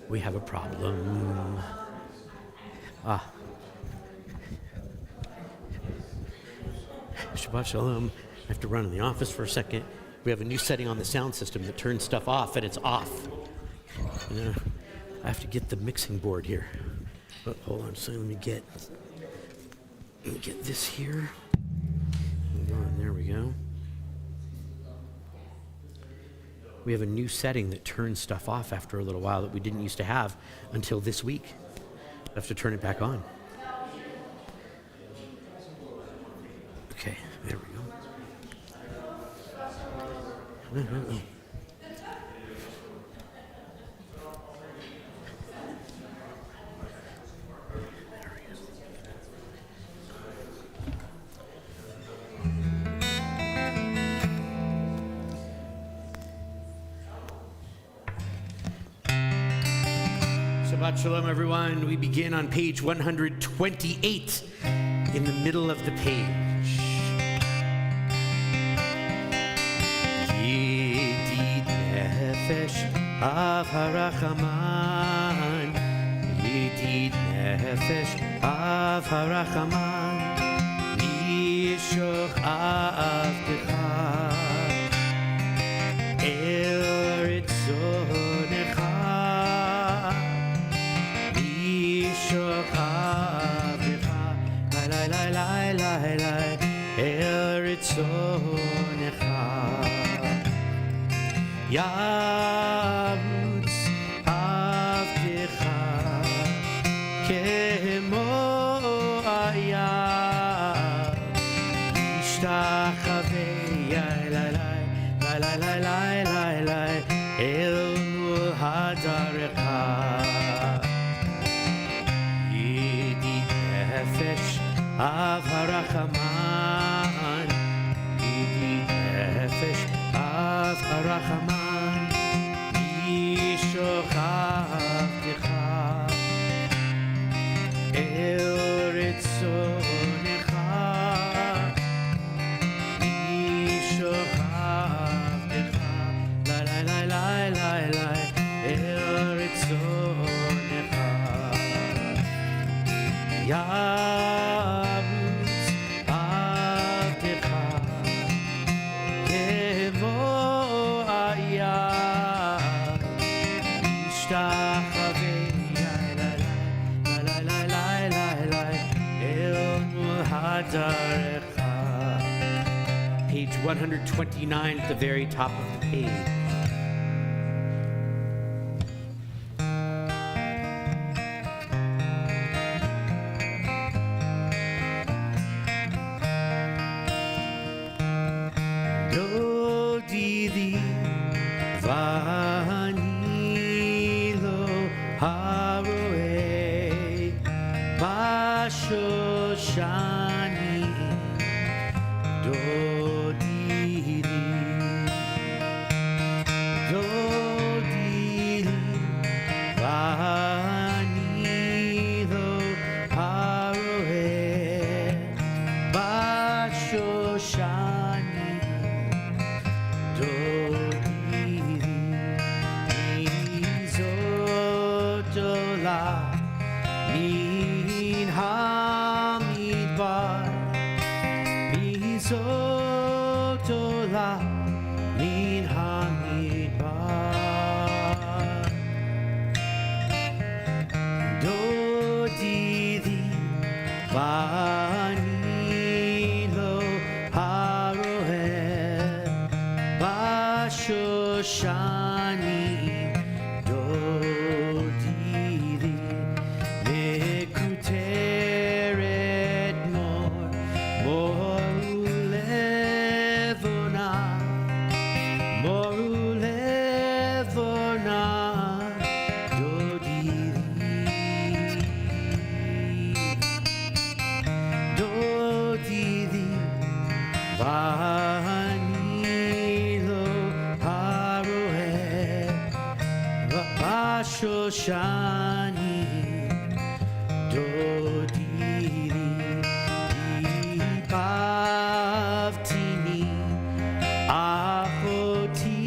We have a problem. Shabbat Shalom. I have to run in the office for a second. We have a new setting on the sound system that turns stuff off, and it's off. I have to get the mixing board here. Oh, hold on, so let me get this here. Hold on, there we go. We have a new setting that turns stuff off after a little while that we didn't used to have until this week. I have to turn it back on. Okay, there we go. Shabbat Shalom, everyone. We begin on page 128, in the middle of the page. Yedid nefesh av harachaman, Yedid nefesh av harachaman, Yishoch avdecha el ritzonecha. Yavutz avdecha kemo ayav yishtachavei el hadarecha. Yedid nefesh av harachaman, Yedid nefesh av harachaman, Yishoch avdecha el ritzonecha, Yishoch avdecha el ritzonecha. Yavutz avdecha kemo ayav yishtachavei el hadarecha. Page 129 at the very top of the page. Shani do Bashoshani Dodiri Pavtini Achoti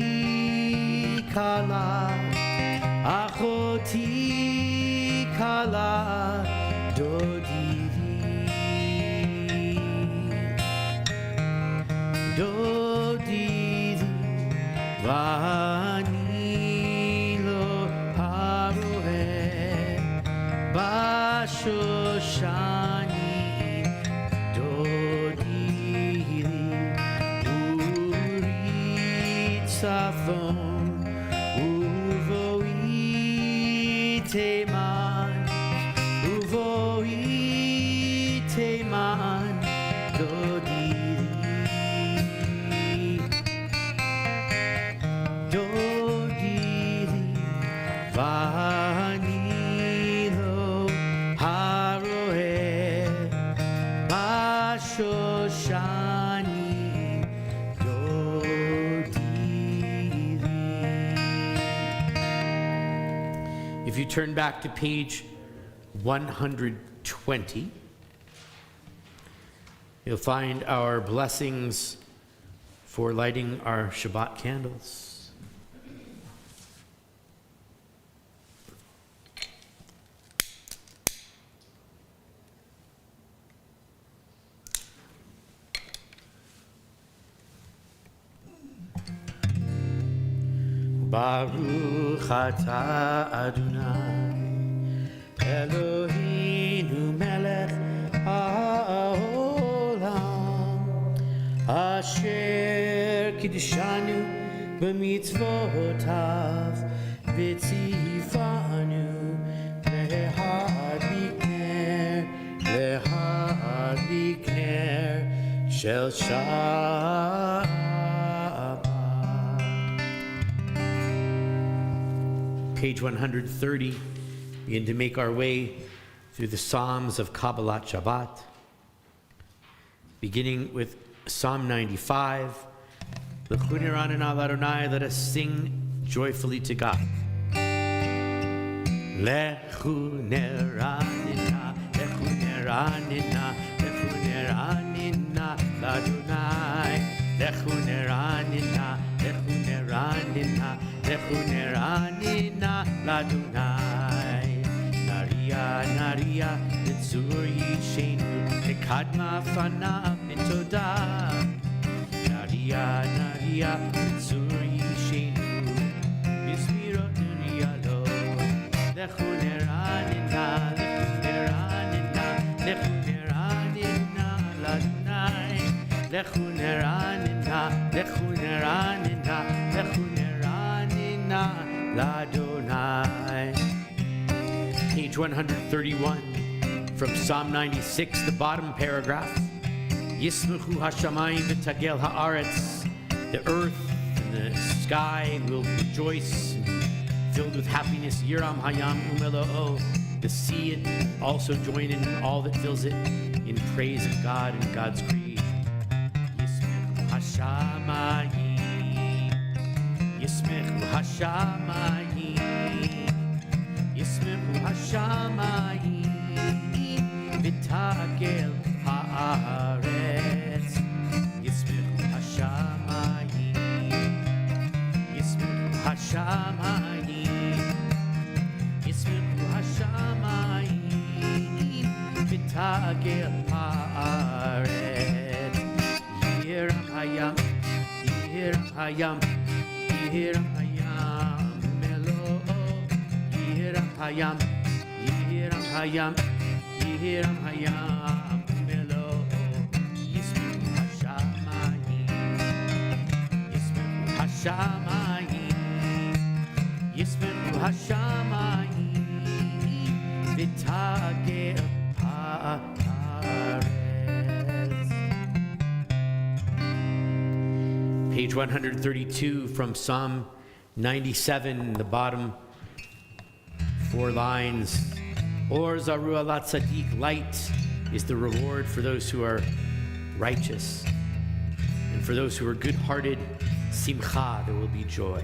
Kala Dodiri Vanilo Haroe Bashoshani Dodiri Urit Safon Uvoi Teman Dodiri Vanilo Haroe Bashoshani Dodiri. If you turn back to page 120, you'll find our blessings for lighting our Shabbat candles. Baruch atah Adonai Eloheinu melech haolam Asher kiddushanu b'mitzvotav v'tzivanu lehadlik ner shel Shabbat. Page 130, begin to make our way through the Psalms of Kabbalat Shabbat, beginning with Psalm 95. L'chu neranena l'Adonai, let us sing joyfully to God. L'chu neranena, l'chu neranena, l'chu neranena l'Adonai, l'chu neranena, l'chu neranena, l'chu neranena l'Adonai. Naria, Litzur Yishenu, Lekadma Fana Mitoda. Naria, Litzur Yishenu, Bismirot Nurialo. Lechu neranena, Lechu neranena l'Adonai. Lechu neranena l'Adonai. Page 131 from Psalm 96, the bottom paragraph. Yismechu hashamayim v'tagel haaretz. The earth and the sky will rejoice, filled with happiness. Yiram hayam umelo'o. The sea and also join in all that fills it in praise of God and God's creation. Yismechu hashamayim. Yismechu hashamayim. Yismechu hashamayim v'tagel haaretz. Yismechu hashamayim. Yismechu hashamayim. Yismechu hashamayim v'tagel haaretz. Yiram hayam, yiram hayam, yiram hayam melo'o. Yiram hayam, yiram hayam, yiram hayam melo'o. Yismechu hashamayim, yismechu hashamayim, yismechu hashamayim v'tagel haaretz. Page 132 from Psalm 97, the bottom 4 lines. Or zaru alat tzaddik, light is the reward for those who are righteous. And for those who are good-hearted, simcha, there will be joy.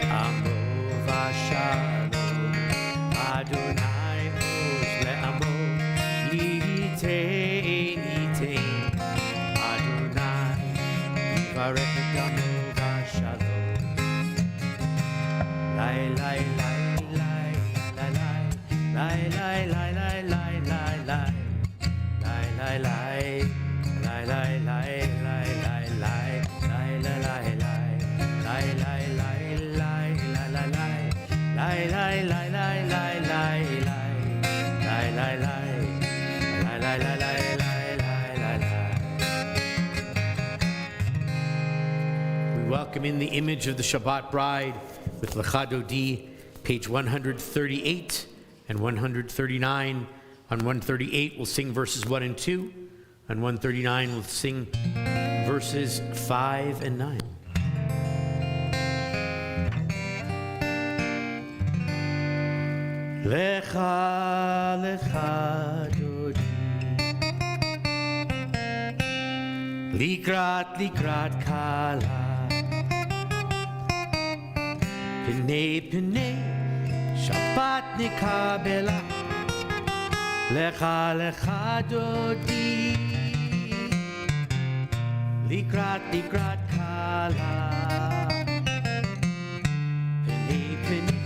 מברך את עמו בשלום. לי לי לי לי לי לי לי לי לי לי לי לי We welcome in the image of the Shabbat bride with Lecha Dodi, page 138 and 139. On 138, we'll sing verses 1 and 2. On 139, we'll sing verses 5 and 9. Lecha, lecha, Dodi, likrat, likrat, kala, Pnei, pnei, Shabbat nikabela, Lecha, lecha, Dodi, likrat, likrat, kala, Pnei, pnei,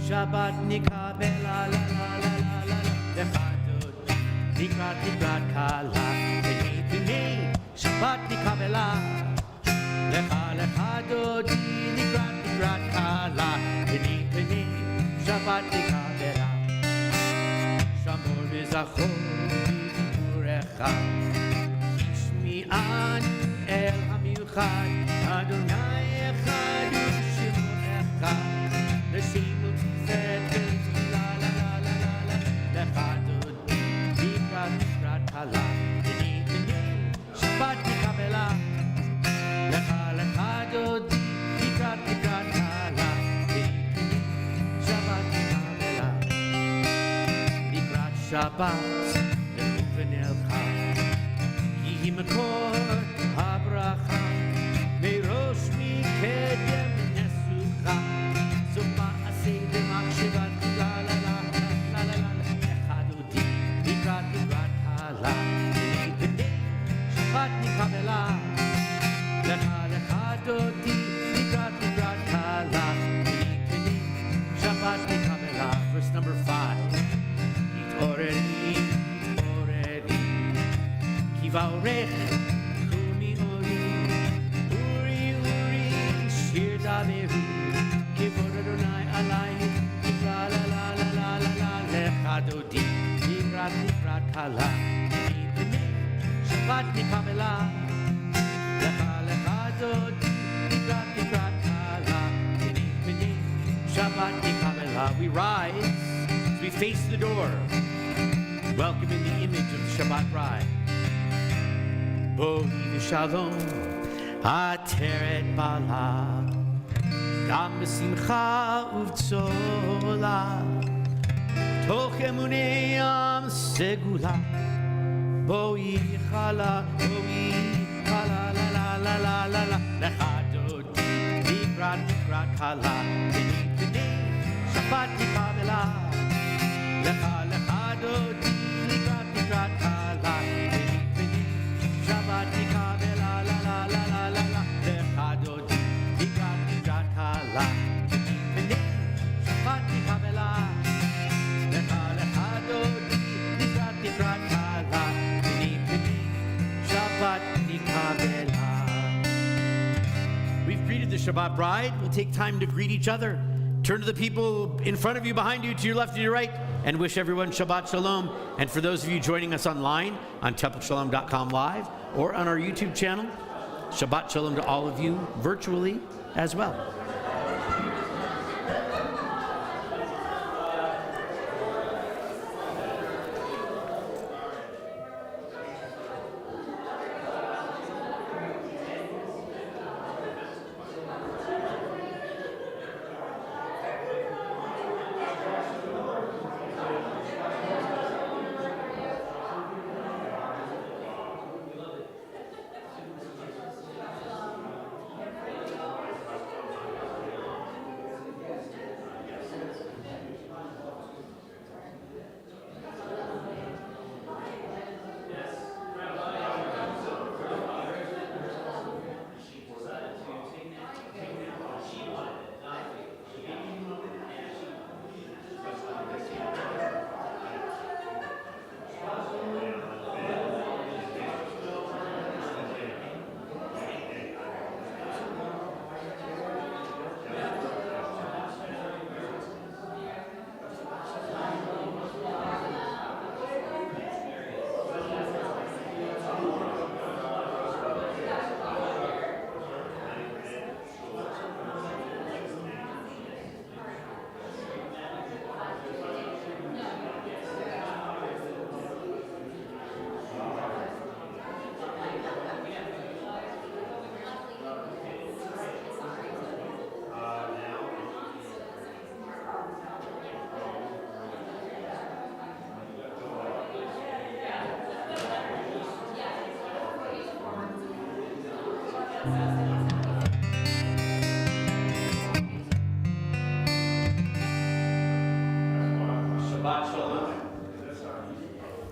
Shabbat nikabela, la la la la la, Lecha, Dodi, likrat, likrat, kala, Pnei, pnei, Shabbat nikabela, Lecha, lecha, Dodi, likrat, likrat, kala, Pnei, pnei, Shabbat nikabela, Shamor v'zachor v'diburecha, Shmi'anu el hamiuchad, Adonai echad u'shemo echad, L'shem u'tiferet v'tfila, la la la la la, Lecha Dodi, likrat, likrat, kala, Pnei, pnei, Shabbat nikabela, Lecha, lecha, Dodi, likrat, likrat, kala, Pnei, pnei, Shabbat nikabela, likrat Shabbat, Reuven elcha, Ki hi makor habracha, Meirosh mikedem nesucha, So ma'aseh b'machshavat, la la la la la la, Lecha Dodi, likrat, likrat, kala, Pnei, pnei, Shabbat nikabela, Lecha, lecha, Dodi, likrat, likrat, kala, Pnei, pnei, Shabbat nikabela. Verse number 5. Oreri, oreri, ki va'orech, kumi ori, uri, uri, shir daveru, kivod Adonai alayhi, la la la la la la la, Lecha Dodi, likrat, likrat, kala, Pnei, pnei, Shabbat nikabela, Lecha, lecha, Dodi, likrat, likrat, kala, Pnei, pnei, Shabbat nikabela. We rise as we face the door, welcoming the image of the Shabbat bride. Boi v'shalom, ateret bala, gam b'simcha uv'tzola, toch emunei am segula, boi chala, la la la la la la, Lecha Dodi, likrat, likrat, kala, Pnei, pnei, Shabbat nikabela, Lecha, lecha, Dodi, likrat, likrat, kala, Pnei, pnei, Shabbat nikabela, la la la la la la, Lecha Dodi, likrat, likrat, kala, Pnei, pnei, Shabbat nikabela, Lecha, lecha, Dodi, likrat, likrat, kala, Pnei, pnei, Shabbat nikabela. We've greeted the Shabbat bride. We'll take time to greet each other. Turn to the people in front of you, behind you, to your left and your right, and wish everyone Shabbat Shalom. And for those of you joining us online on TempleShalom.com live or on our YouTube channel, Shabbat Shalom to all of you virtually as well.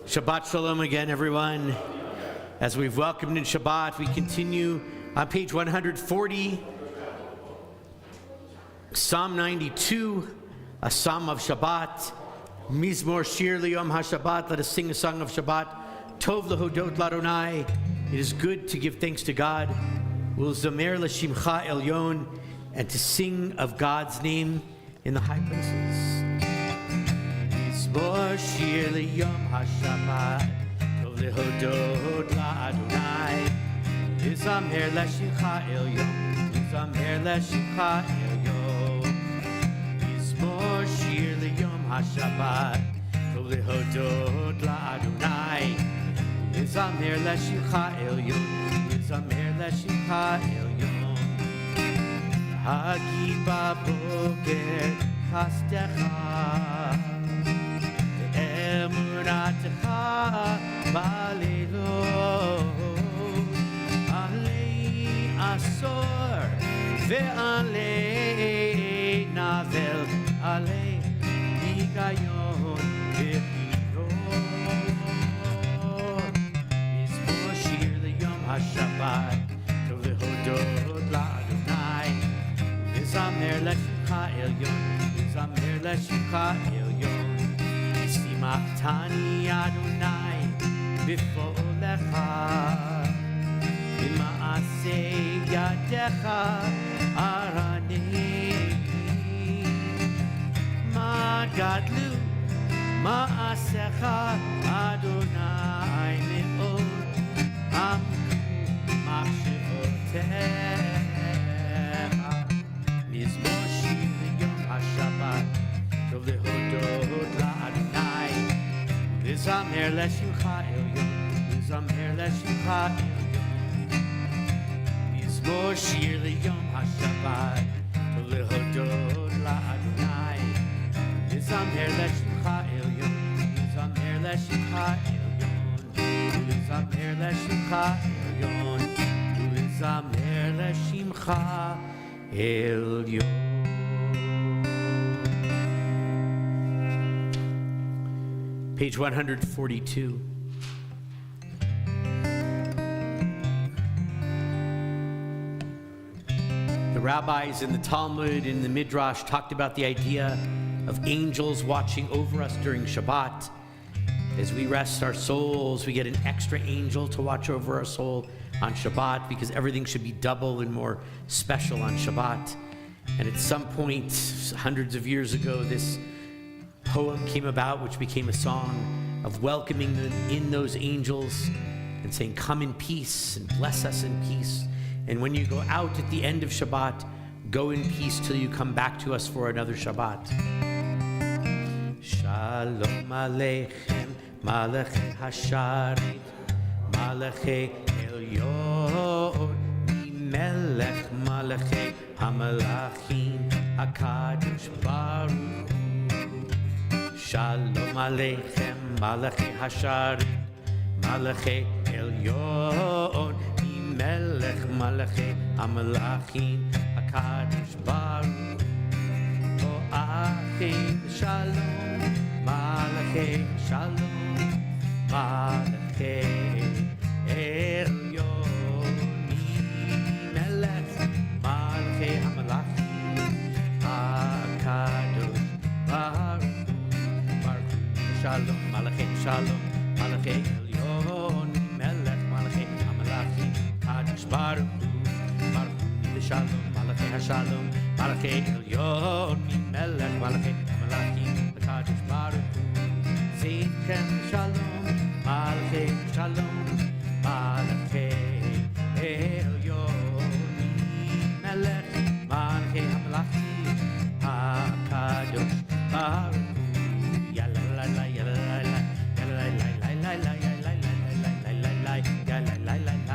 Shabbat Shalom again, everyone. As we've welcomed in Shabbat, we continue on page 140, Psalm 92, a psalm of Shabbat. Mizmor Shir Liyom HaShabbat, let us sing a song of Shabbat. Tov Lehodot Ladonai, it is good to give thanks to God. Ulzamer L'Shimcha Elyon, and to sing of God's name in the high places. Mizmor Shir Liyom HaShabbat, Tov Lehodot Ladonai, Ulzamer L'Shimcha Elyon, Ulzamer L'Shimcha Elyon. Mizmor Shir Liyom HaShabbat, Tov Lehodot Ladonai, Ulzamer L'Shimcha Elyon, Ulzamer L'Shimcha Elyon. Hagid b'boker chastecha, Emunatecha b'leilot, alei asor ve'alei navel, alei higayon v'chirot. Mizmor shir liyom haShabbat, tov lehodot la'Adonai, v'zamer l'shimcha elyon, v'zamer l'shimcha elyon. V'simchtani Adonai b'fo'olecha, b'ma'asei yadecha aranei. Ma gadlu ma'asecha Adonai me'od, amku machshevotecha. Mizmor shir liyom haShabbat, tov lehodot la'Adonai, v'zamer l'shimcha elyon, v'zamer l'shimcha elyon. Mizmor shir liyom haShabbat, tov lehodot la'Adonai, v'zamer l'shimcha elyon, v'zamer l'shimcha elyon, v'zamer l'shimcha elyon, v'zamer l'shimcha elyon. Page 142. The rabbis in the Talmud, in the Midrash, talked about the idea of angels watching over us during Shabbat. As we rest our souls, we get an extra angel to watch over our soul on Shabbat, because everything should be double and more special on Shabbat. And at some point, hundreds of years ago, this poem came about, which became a song of welcoming in those angels and saying, come in peace and bless us in peace. And when you go out at the end of Shabbat, go in peace till you come back to us for another Shabbat. Shalom Aleichem, Malachei Hasharit, Malachei Elyon, Melech Malachei Hamalachim, HaKadosh Baruch. Shalom Aleichem, Malachei Hasharit, Malachei Elyon, Melech Malachei Hamalachim, HaKadosh Baruch. Achim Shalom, Malachei Shalom, Malachei Elyon, Melech Malachei Hamalachim, HaKadosh Baruch. Baruch Shalom, Malachei Shalom, Malachei Elyon, Melech Malachei Hamalachim, HaKadosh Baruch. Baruch Shalom, Malachei Hashalom, Malachei Elyon, Melech Malachei Hamalachim, HaKadosh Baruch. Zeichem Shalom, Malachei Shalom, Malachei Elyon, Melech Malachei Hamalachim, HaKadosh Baruch. Yalla la la yalla la la yalla la la la la yalla la la la la yalla la la la yalla la la yalla la la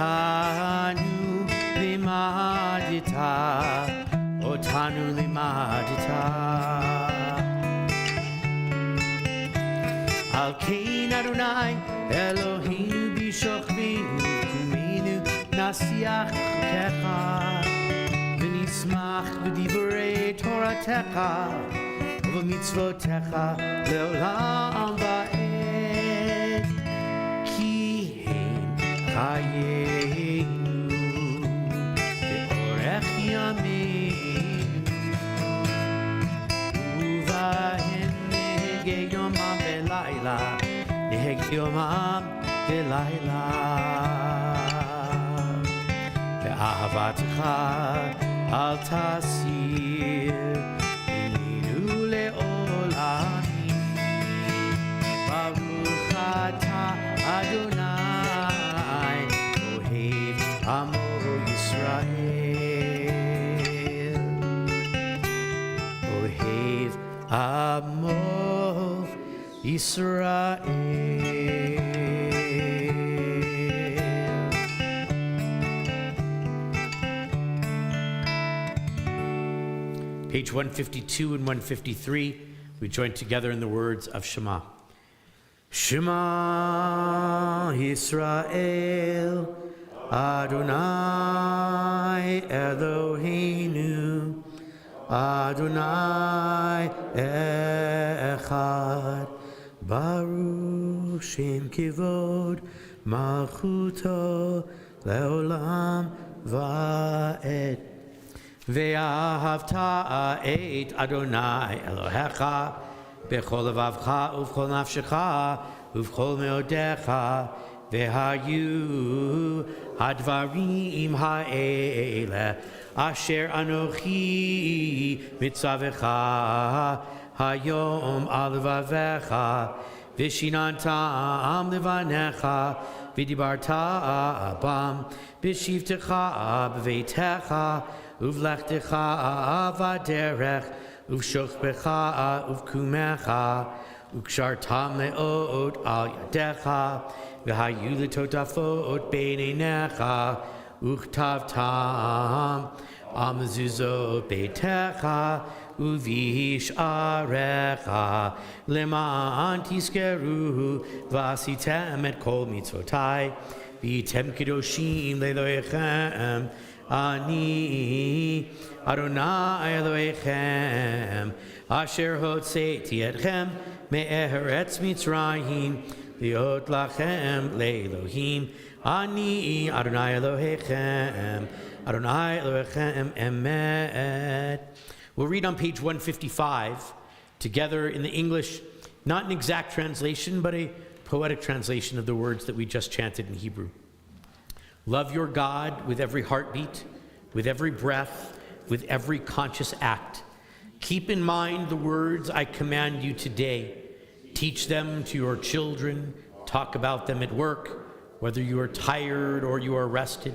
Otanu limadita, Otanu limadita. Al Kain Adonai Eloheinu b'shochvinu kumenu nasiach chukecha v'nismach b'divrei Toratecha v'mitzvotecha leolam va'ed ki hein chayeinu ve'orech yameinu uvahen nehegei yomam ve'layla nehegei yomam ve'layla ve'ahavatcha al tasir iminu le'olamim baruch ata Adonai ohev amo Yisrael ohev amo Yisrael. Page 152 and 153, we join together in the words of Shema. Shema Yisrael, Adonai Eloheinu, Adonai Echad, Baruch Shem Kivod, Malchuto, Leolam Va'ed. Ve'ahavta et Adonai Elohecha b'chol levavcha uv'chol nafshecha uv'chol meodecha ve'hayu hadvarim ha'ele asher anochi mitzavecha hayom al levavecha v'shinantam levanecha v'dibarta abam b'shivtecha b'veitecha Uvlechtecha avaderech, uvshochbecha uvkumecha, ukshartam leot al yadecha, v'hayu letotafot beinenecha, uchtavtam amzuzot beitecha, uvish arecha, leman tiskeru, vasitem et kol mitzvotai, v'item kedoshim leloechem, Ani Adonai Elohechem Asher Hotzeiti Etchem Me'eretz Mitzrayim Liot Lachem Le'Elohim Ani Adonai Elohechem Adonai Elohechem Emet. We'll read on page 155 together in the English, not an exact translation, but a poetic translation of the words that we just chanted in Hebrew. Love your God with every heartbeat, with every breath, with every conscious act. Keep in mind the words I command you today. Teach them to your children. Talk about them at work, whether you are tired or you are rested.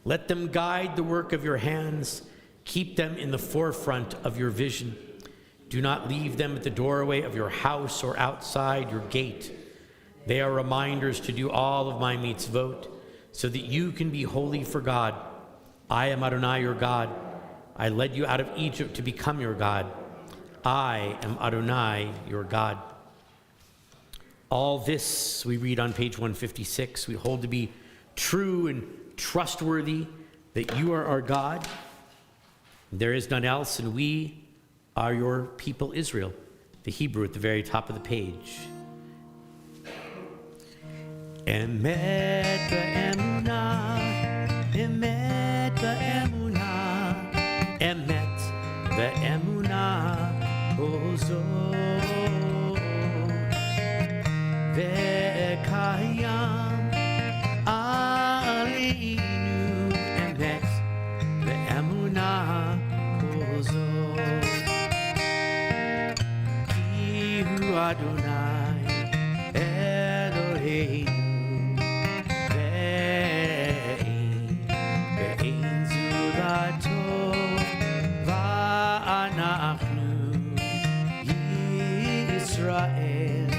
Let them guide the work of your hands. Keep them in the forefront of your vision. Do not leave them at the doorway of your house or outside your gate. They are reminders to do all of my mitzvot, so that you can be holy for God. I am Adonai your God. I led you out of Egypt to become your God. I am Adonai your God. All this we read on page 156. We hold to be true and trustworthy, that you are our God. There is none else, and we are your people Israel. The Hebrew at the very top of the page. Emet ba'emunah, emet ba'emunah, emet ba'emunah, ozot ve'kayam aleinu, emet ba'emunah, ozot kihu Adonai Eloheinu. Yisrael,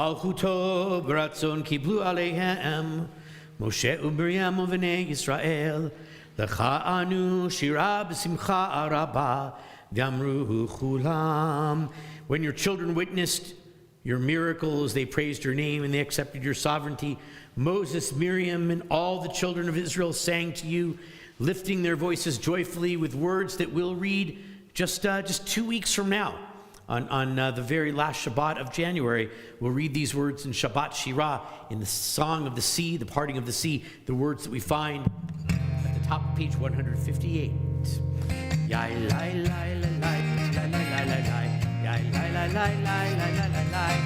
Malchuto b'ratzon kiblu aleihem Moshe u'Miriam u'vnei Yisrael Lecha anu shira b'simcha rabba V'amru chulam. When your children witnessed your miracles, they praised your name and they accepted your sovereignty. Moses, Miriam, and all the children of Israel sang to you, lifting their voices joyfully with words that we'll read just 2 weeks from now. On the very last Shabbat of January, we'll read these words in Shabbat Shirah, in the Song of the Sea, the Parting of the Sea, the words that we find at the top of page 158. Yai lai lai lai lai lai lai lai lai lai. Yai lai lai lai lai lai lai lai lai.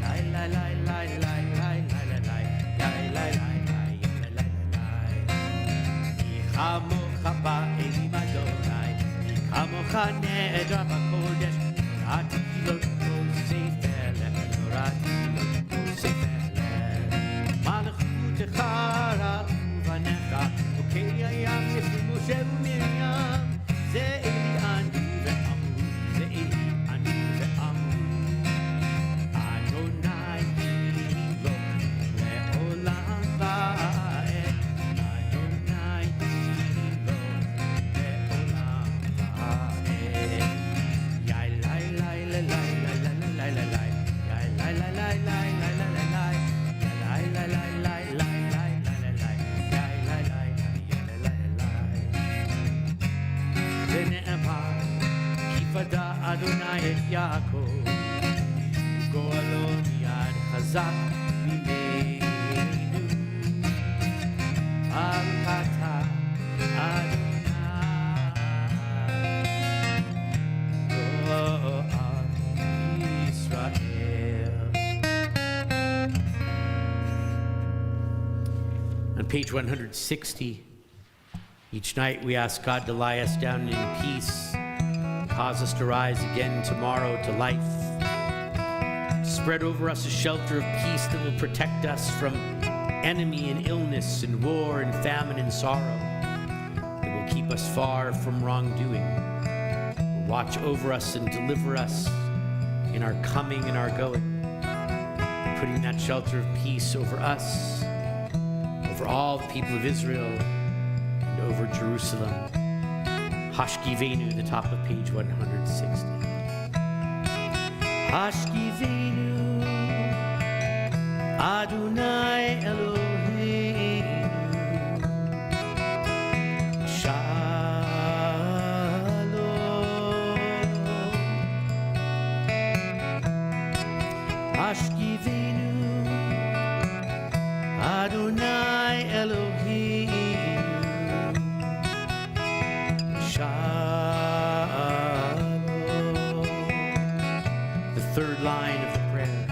Yai lai lai lai lai lai lai lai lai. Yai lai lai lai lai lai lai. Ichamocha ba'elim Adonai. Ichamocha ne'edra b'kodesh. Norati lo sefer lech. Norati lo sefer lech. Malchutecha ra'uvanecha. Okei hayam yiflu Moshe u'Miriam. Ze'eli anu ve'amu. Ze'eli anu ve'amu. Adonai lo le'olam va'ed. Adonai lo le'olam va'ed. Yai lai lai lai lai lai lai lai lai lai. Yai lai lai lai lai lai lai lai lai. Yai lai lai lai lai lai lai lai lai. Yai lai lai lai lai lai. ונאמר, כי פדה אדוני את יעקב, וגואלו מיד חזק ממנו. ברוך אתה אדוני, גואל ישראל. On page 160, each night we ask God to lie us down in peace, cause us to rise again tomorrow to life, spread over us a shelter of peace that will protect us from enemy and illness and war and famine and sorrow, that will keep us far from wrongdoing, will watch over us and deliver us in our coming and our going, putting that shelter of peace over us, over all the people of Israel, over Jerusalem. Hashkivenu, the top of page 160. Hashkivenu, Adonai Eloheinu, Shalom. Hashkivenu, Adonai Eloheinu, the third line of the prayer.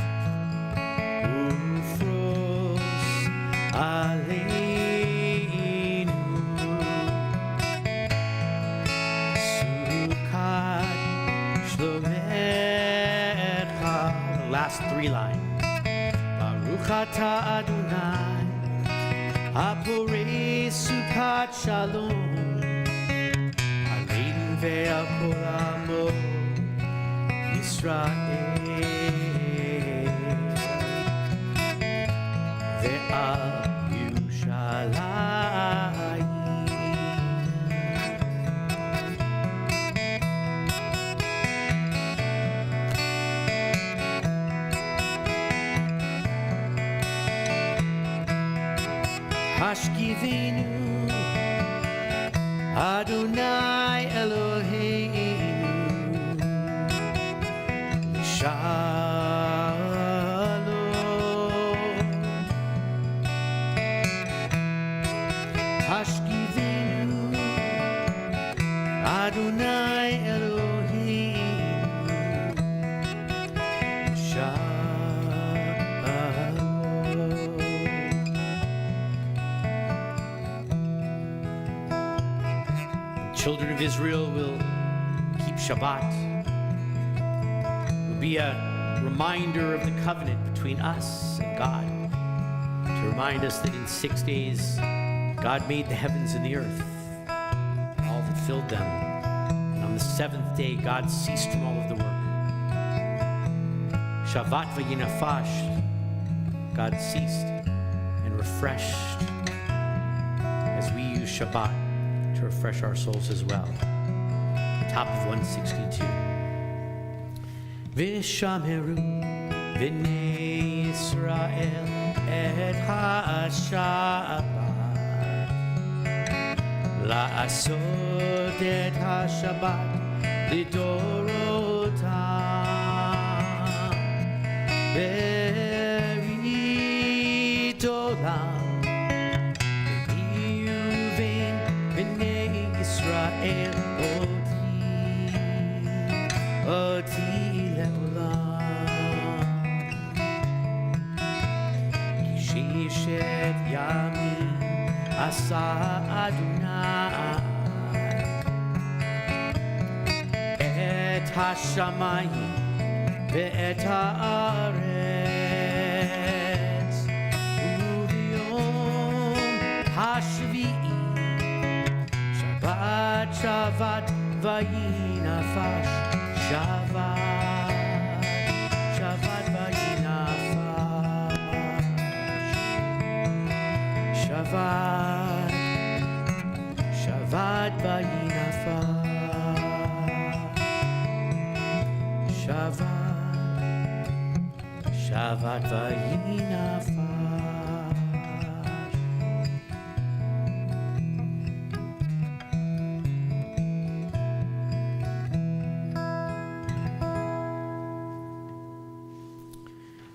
Ufros aleinu sukat shlomecha. The last 3 lines. Baruch ata Adonai haporei sukat shalom. Ve'al kol amo Yisrael ve'al Yerushalayim. Hashkivenu Adonai Eloheinu, Shalom. Hashkivenu Adonai Eloheinu, Shalom. Children of Israel will keep Shabbat. It will be a reminder of the covenant between us and God, to remind us that in 6 days God made the heavens and the earth, all that filled them. And on the 7th day God ceased from all of the work. Shabbat v'yinafash, God ceased and refreshed as we use Shabbat to refresh our souls as well. The top of 162. Vishameru v'nei Yisrael et ha-Shabbat la'asot et ha-Shabbat lidorotam berit olam v'yuven v'nei Yisrael oti le'olam Shishet yamim asa Adonai et hashamayim ve'et haaretz u'biyom hashvi'i Shabbat Shabbat vayinafash Shabbat Shabbat vayinafash Shabbat Shabbat vayinafash Shabbat vayinafash.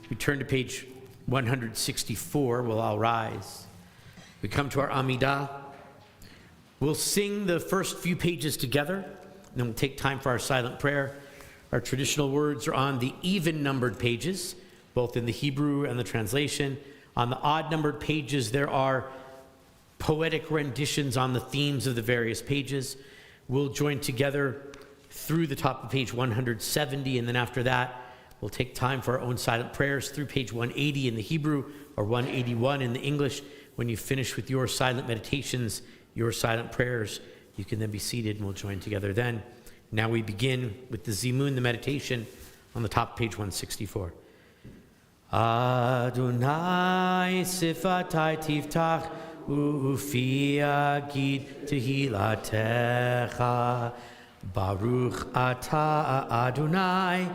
We turn to page 164. We'll all rise. We come to our Amidah. We'll sing the first few pages together, and then we'll take time for our silent prayer. Our traditional words are on the even-numbered pages, both in the Hebrew and the translation. On the odd-numbered pages, there are poetic renditions on the themes of the various pages. We'll join together through the top of page 170, and then after that, we'll take time for our own silent prayers through page 180 in the Hebrew or 181 in the English. When you finish with your silent meditations, your silent prayers, you can then be seated and we'll join together then. Now we begin with the Zimun, the meditation, on the top of page 164. Adonai sifatai tiftach ufi agid tehilatecha Baruch ata Adonai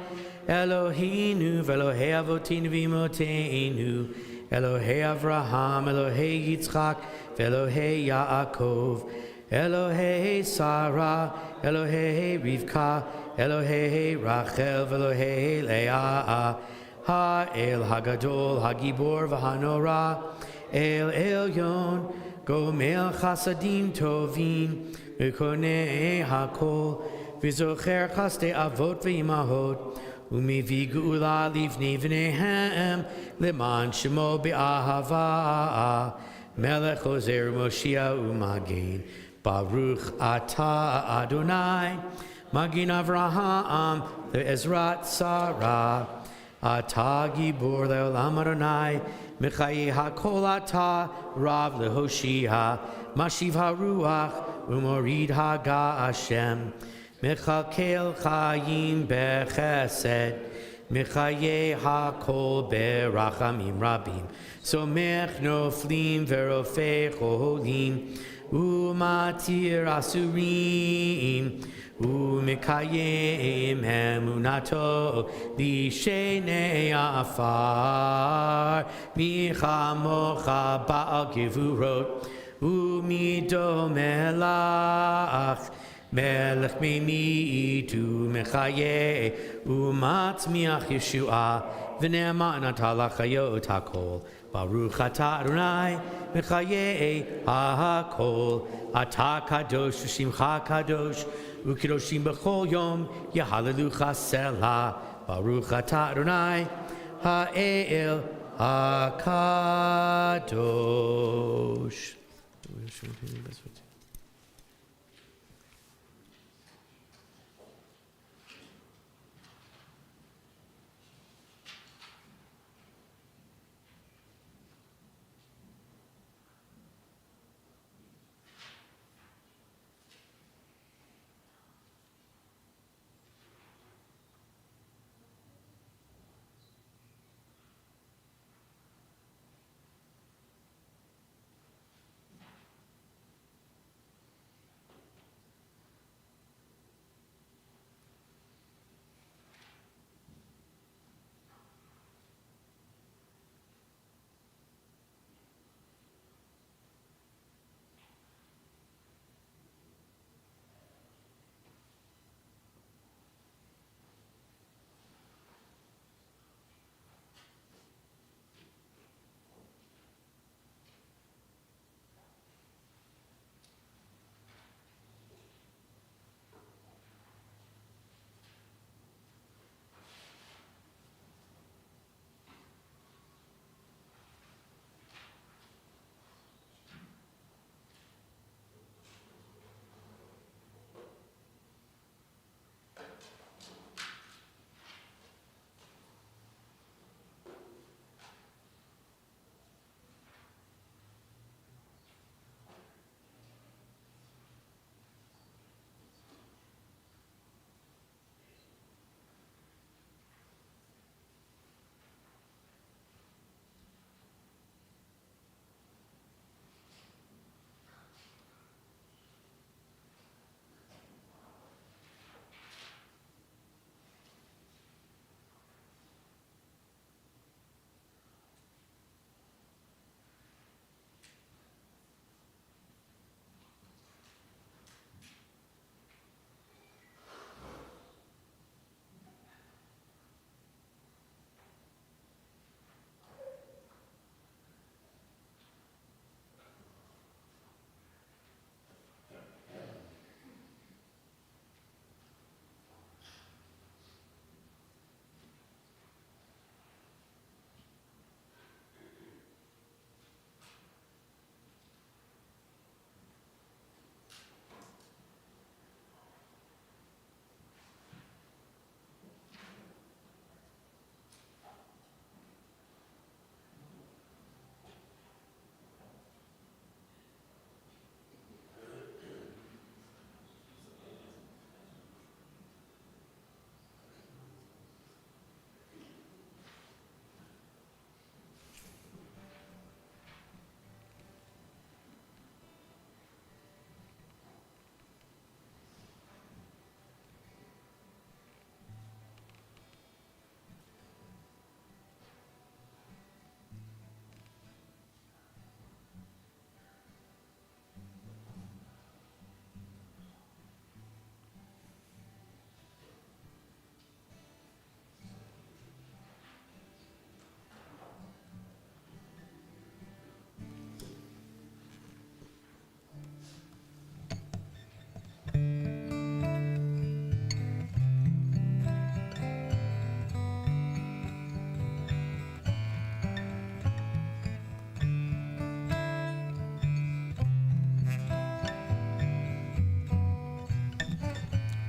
Eloheinu v'Elohei avotinu v'imotenu Elohei Avraham, Elohei Yitzchak v'Elohei Yaakov Elohei Sarah, Elohei Rivka, Elohei Rachel, Elohei Leah, Ha'el Hagadol, Hagibor v'Hanora, El Elyon, Gomel Chasadim Tovim, V'Konei Hakol, V'Zocher Chaste Avot v'Imahot, Umivi Geula Livnei V'Nehem, Leman Shemo Be'ahava, Melech Ozer Moshiach U'Magen, Baruch Ata Adonai, Magin Avraham, Le'ezrat Sarah, Ata Gibor Le'olam Adonai, Mechaye HaKol Ata, Rav Lehoshia, Mashiv HaRuach, Umorid Haga Hashem, Mechakel Chayim Bechesed, Mechaye HaKol Berachamim Rabim, Somech Noflim Verofei Cholim, Umatir Asurim, Umekayim Emunato, Lishenei Afar, Michamocha Baal Gevurot, Umido Melach, Melech Meimitu Mechaye, Umatmiach Yeshua, V'ne'ema Natalach Hayot HaKol, Baruch Ata Adonai, Mechaye HaKol, Ata Kadosh Shimcha Kadosh, Ukidoshim B'chol Yom, Yehalelucha Selah, Baruch Ata Adonai, Ha'el HaKadosh.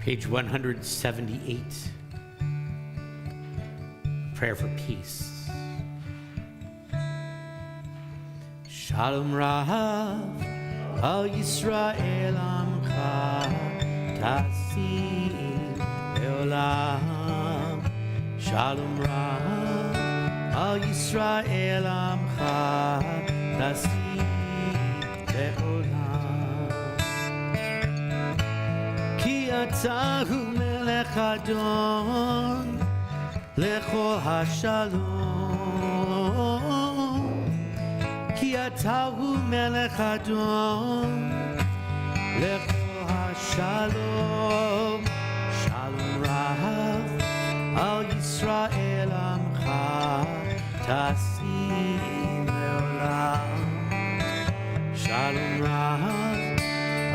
Page 178. Prayer for peace. Shalom Rav, Al Yisrael Amcha, Tasim Leolam. Shalom Rav, Al Yisrael Amcha, Tasim Leolam. Ki atahu melech Adon, Lechol HaShalom. Ki atahu melech Adon, Lechol HaShalom. Shalom Rav, Al Yisrael Amcha, Tasim Leolam. Shalom Rav,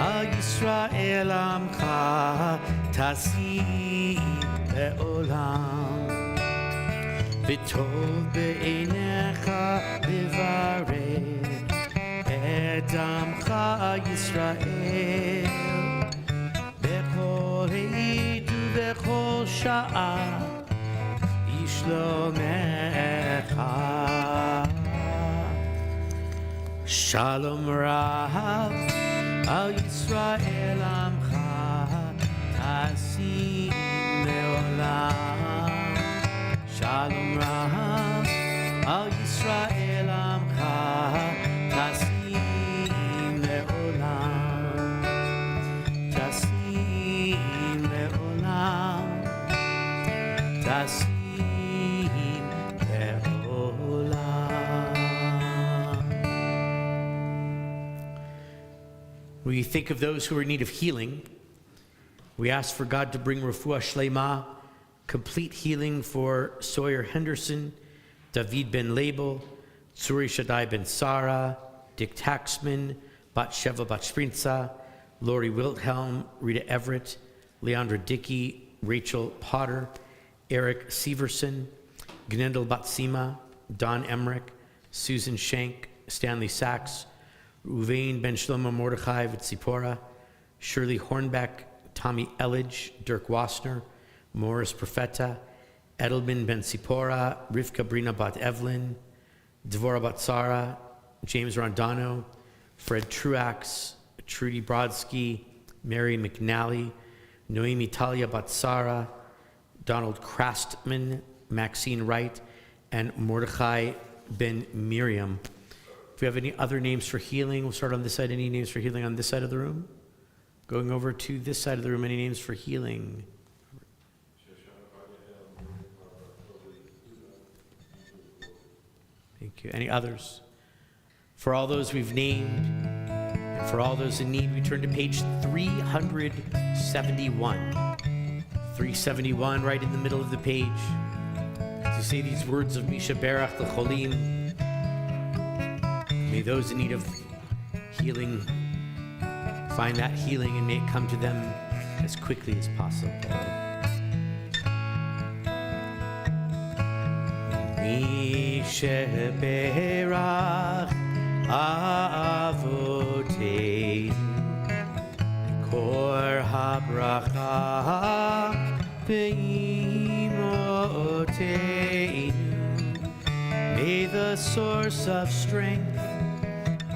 Al Yisrael Amcha, Tasim Leolam. V'tov be'einecha levarech et amcha Yisrael bechol עת ובכל שעה בשלומך. Shalom Rav, Al Yisrael Amcha, Tasim Leolam. Shalom Rav, Al Yisrael Amcha, Tasim Leolam. Tasim Leolam. Tasim Leolam. We think of those who are in need of healing. We ask for God to bring refuah shlema, complete healing for Sawyer Henderson, David Ben Label, Tsuri Shaddai Ben Sarah, Dick Taxman, Batsheva Batsprinza, Lori Wilhelm, Rita Everett, Leandra Dickey, Rachel Potter, Eric Severson, Gnendel Batsima, Don Emmerich, Susan Shank, Stanley Sachs, Uvain Ben Shlomo Mordechai Vitzipora, Shirley Hornbeck, Tommy Elledge, Dirk Wassner, Morris Profeta, Edelman Ben Sipora, Rivka Brina Bat Evelyn, Dvorah Batsara, James Rondano, Fred Truax, Trudy Brodsky, Mary McNally, Noemi Talia Batsara, Donald Crastman, Maxine Wright, and Mordechai Ben Miriam. If we have any other names for healing, we'll start on this side. Any names for healing on this side of the room? Going over to this side of the room, any names for healing? Thank you. Any others? For all those we've named, and for all those in need, we turn to page 371. 371, right in the middle of the page. To say these words of Misha Berach L'cholim. May those in need of healing find that healing, and may it come to them as quickly as possible. Misha Berach Avoteinu Kor HaBracha Be'imoteinu. May the source of strength,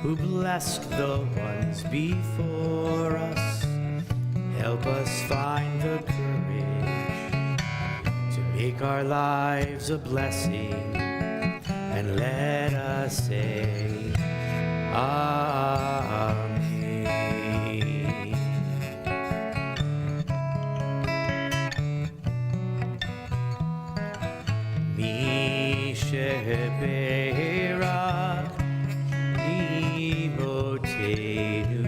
who blessed the ones before us, help us find the courage to make our lives a blessing, and let us say, Amen. Misheberach Imotenu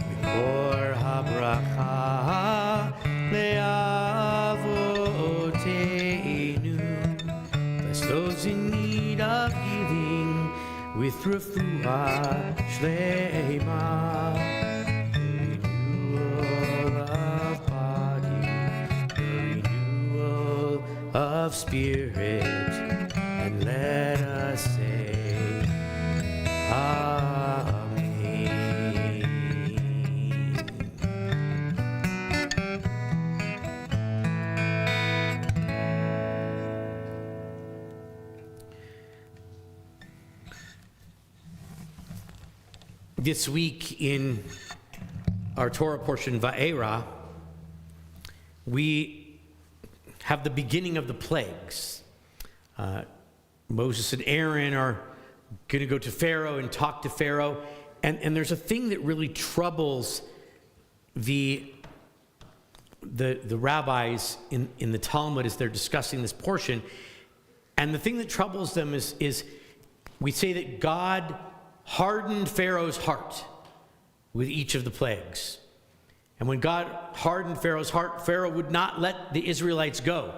Mikor HaBracha Le'avotenu. Bless those in need of healing with refuah shlema, renewal of body, renewal of spirit, and let us say, Amen. This week in our Torah portion, Va'era, we have the beginning of the plagues. Moses and Aaron are going to go to Pharaoh and talk to Pharaoh. And there's a thing that really troubles the rabbis in the Talmud as they're discussing this portion. And the thing that troubles them is we say that God hardened Pharaoh's heart with each of the plagues. And when God hardened Pharaoh's heart, Pharaoh would not let the Israelites go.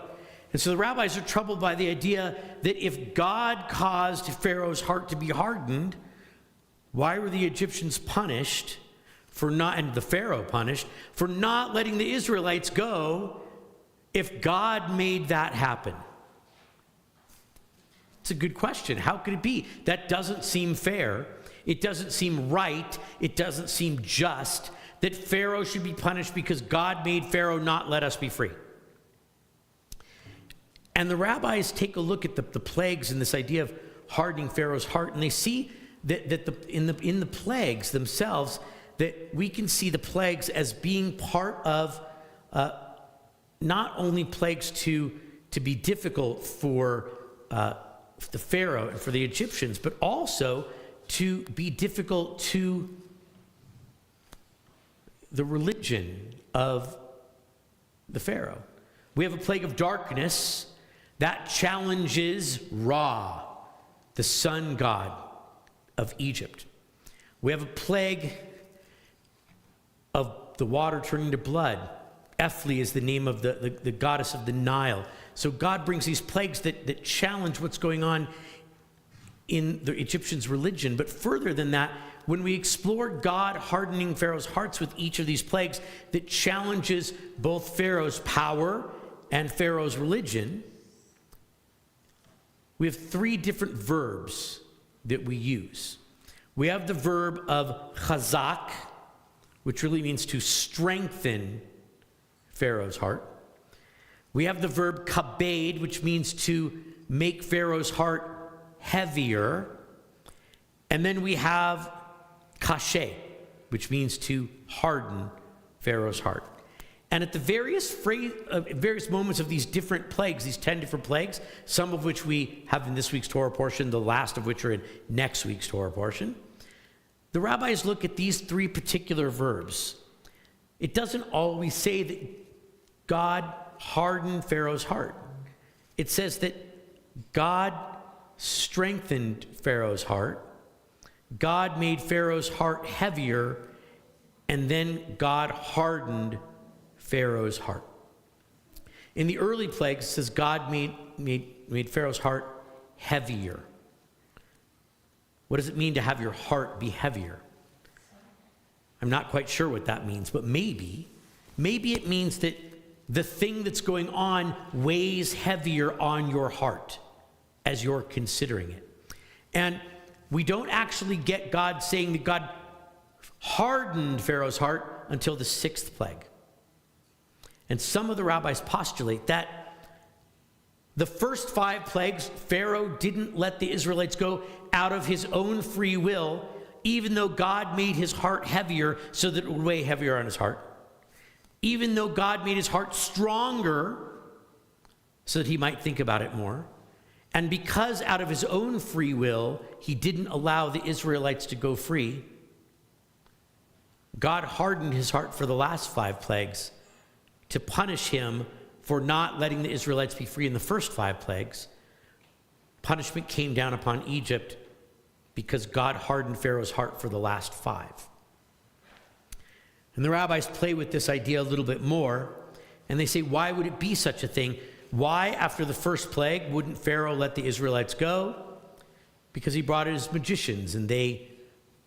And so the rabbis are troubled by the idea that if God caused Pharaoh's heart to be hardened, why were the Egyptians punished for not, and the Pharaoh punished, for not letting the Israelites go if God made that happen? It's a good question. How could it be? That doesn't seem fair. It doesn't seem right. It doesn't seem just that Pharaoh should be punished because God made Pharaoh not let us be free. And the rabbis take a look at the plagues and this idea of hardening Pharaoh's heart, and they see that in the plagues themselves, that we can see the plagues as being part of not only plagues to be difficult for the Pharaoh and for the Egyptians, but also to be difficult to the religion of the Pharaoh. We have a plague of darkness that challenges Ra, the sun god of Egypt. We have a plague of the water turning to blood. Ephli is the name of the goddess of the Nile. So God brings these plagues that challenge what's going on in the Egyptians' religion. But further than that, when we explore God hardening Pharaoh's hearts with each of these plagues that challenges both Pharaoh's power and Pharaoh's religion, we have three different verbs that we use. We have the verb of chazak, which really means to strengthen Pharaoh's heart. We have the verb kabed, which means to make Pharaoh's heart heavier. And then we have kashe, which means to harden Pharaoh's heart. And at the various moments of these different plagues, these 10 different plagues, some of which we have in this week's Torah portion, the last of which are in next week's Torah portion, the rabbis look at these three particular verbs. It doesn't always say that God hardened Pharaoh's heart. It says that God strengthened Pharaoh's heart, God made Pharaoh's heart heavier, and then God hardened Pharaoh's heart. In the early plagues, it says God made Pharaoh's heart heavier. What does it mean to have your heart be heavier? I'm not quite sure what that means, but maybe it means that the thing that's going on weighs heavier on your heart as you're considering it. And we don't actually get God saying that God hardened Pharaoh's heart until the sixth plague. And some of the rabbis postulate that the first 5 plagues, Pharaoh didn't let the Israelites go out of his own free will, even though God made his heart heavier so that it would weigh heavier on his heart. Even though God made his heart stronger so that he might think about it more. And because out of his own free will, he didn't allow the Israelites to go free, God hardened his heart for the last 5 plagues to punish him for not letting the Israelites be free in the first 5 plagues. Punishment came down upon Egypt because God hardened Pharaoh's heart for the last 5. And the rabbis play with this idea a little bit more, and they say, why would it be such a thing? Why, after the first plague, wouldn't Pharaoh let the Israelites go? Because he brought his magicians, and they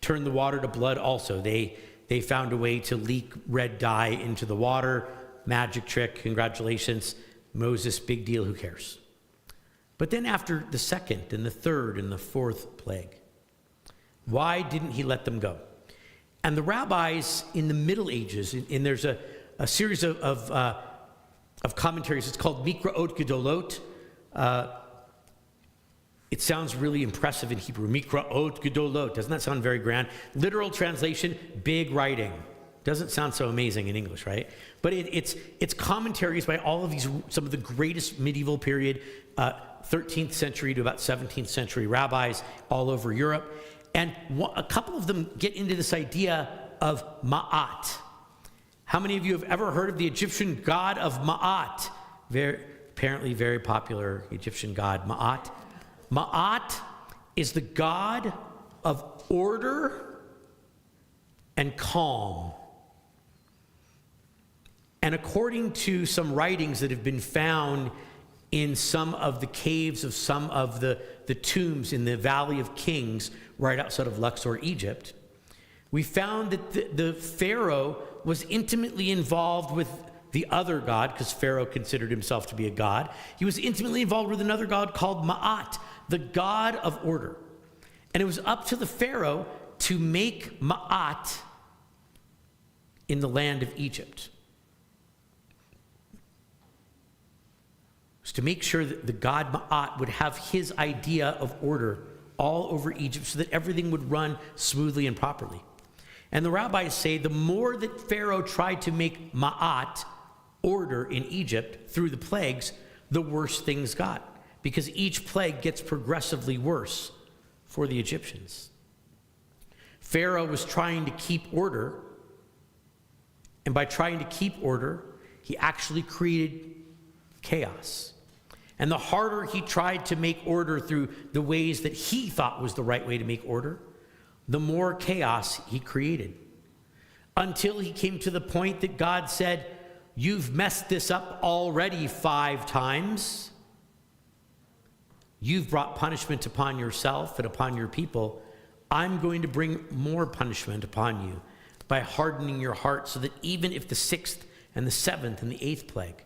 turned the water to blood also. They found a way to leak red dye into the water. Magic trick, congratulations. Moses, big deal, who cares? But then after the second and the third and the fourth plague, why didn't he let them go? And the rabbis in the Middle Ages, and there's a series of commentaries, it's called Mikraot Gedolot. It sounds really impressive in Hebrew. Mikraot gedolot. Doesn't that sound very grand? Literal translation, big writing. Doesn't sound so amazing in English, right? But it's commentaries by all of these, some of the greatest medieval period, 13th century to about 17th century rabbis all over Europe. And a couple of them get into this idea of Ma'at. How many of you have ever heard of the Egyptian god of Ma'at? Apparently very popular Egyptian god, Ma'at. Ma'at is the god of order and calm. And according to some writings that have been found in some of the caves of some of the tombs in the Valley of Kings, right outside of Luxor, Egypt, we found that the Pharaoh was intimately involved with the other god, because Pharaoh considered himself to be a god. He was intimately involved with another god called Ma'at, the god of order. And it was up to the Pharaoh to make Ma'at in the land of Egypt. It was to make sure that the god Ma'at would have his idea of order all over Egypt so that everything would run smoothly and properly. And the rabbis say the more that Pharaoh tried to make Ma'at, order in Egypt through the plagues, the worse things got, because each plague gets progressively worse for the Egyptians. Pharaoh was trying to keep order, and by trying to keep order, he actually created chaos. And the harder he tried to make order through the ways that he thought was the right way to make order, the more chaos he created. Until he came to the point that God said, "You've messed this up already 5 times. You've brought punishment upon yourself and upon your people. I'm going to bring more punishment upon you by hardening your heart, so that even if the 6th and the 7th and the 8th plague